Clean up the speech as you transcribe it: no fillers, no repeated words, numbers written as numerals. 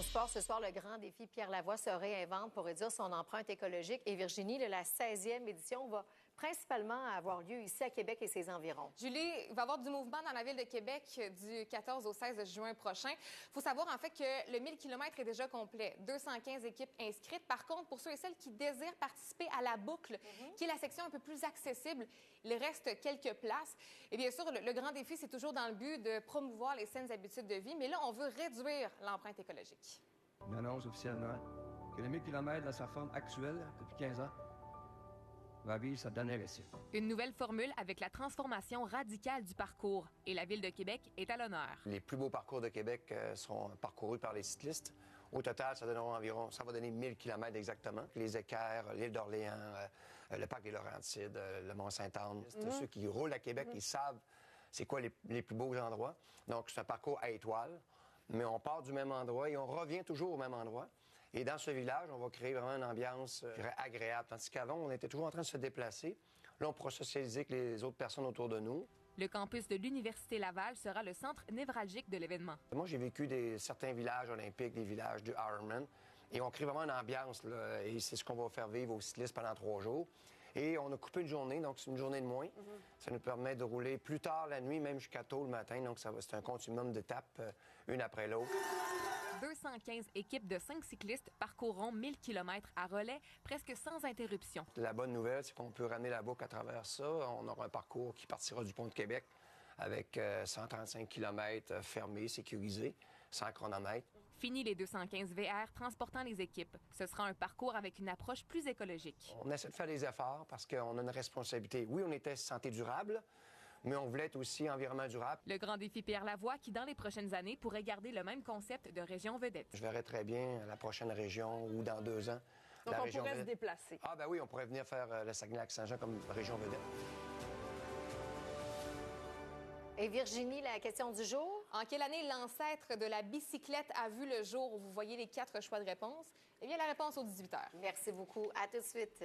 Au sport, ce soir, le grand défi Pierre Lavoie se réinvente pour réduire son empreinte écologique. Et Virginie, la 16e édition va principalement avoir lieu ici à Québec et ses environs. Julie, il va y avoir du mouvement dans la ville de Québec du 14 au 16 juin prochain. Il faut savoir en fait que le 1000 km est déjà complet. 215 équipes inscrites. Par contre, pour ceux et celles qui désirent participer à la boucle, qui est la section un peu plus accessible, il reste quelques places. Et bien sûr, le grand défi, c'est toujours dans le but de promouvoir les saines habitudes de vie. Mais là, on veut réduire l'empreinte écologique. On annonce officiellement que le 1000 km dans sa forme actuelle, depuis 15 ans, va vivre sa dernière essai. Une nouvelle formule avec la transformation radicale du parcours. Et la Ville de Québec est à l'honneur. Les plus beaux parcours de Québec seront parcourus par les cyclistes. Au total, ça va donner 1000 km exactement. Les Équerres, l'île d'Orléans, le parc des Laurentides, le Mont-Sainte-Anne. Ceux qui roulent à Québec, ils savent c'est quoi les plus beaux endroits. Donc, c'est un parcours à étoiles, mais on part du même endroit et on revient toujours au même endroit. Et dans ce village, on va créer vraiment une ambiance agréable. Tandis qu'avant, on était toujours en train de se déplacer. Là, on pourra socialiser avec les autres personnes autour de nous. Le campus de l'Université Laval sera le centre névralgique de l'événement. Moi, j'ai vécu certains villages olympiques, des villages du Ironman. Et on crée vraiment une ambiance, là, et c'est ce qu'on va faire vivre aux cyclistes pendant 3 jours. Et on a coupé une journée, donc c'est une journée de moins. Ça nous permet de rouler plus tard la nuit, même jusqu'à tôt le matin. Donc, c'est un continuum d'étapes, une après l'autre. 215 équipes de 5 cyclistes parcourront 1000 km à relais, presque sans interruption. La bonne nouvelle, c'est qu'on peut ramener la boucle à travers ça. On aura un parcours qui partira du pont de Québec avec 135 km fermés, sécurisés, sans chronomètre. Fini les 215 VR transportant les équipes. Ce sera un parcours avec une approche plus écologique. On essaie de faire des efforts parce qu'on a une responsabilité. Oui, on était santé durable, mais on voulait être aussi environnement durable. Le grand défi Pierre Lavoie qui, dans les prochaines années, pourrait garder le même concept de région vedette. Je verrais très bien la prochaine région ou dans 2 ans. Donc, la on région pourrait vedette. se déplacer. Ah, ben oui, on pourrait venir faire le Saguenay-Lac-Saint-Jean comme région vedette. Et Virginie, la question du jour? En quelle année l'ancêtre de la bicyclette a vu le jour? Vous voyez les 4 choix de réponse. Eh bien, la réponse aux 18 h. Merci beaucoup. À tout de suite.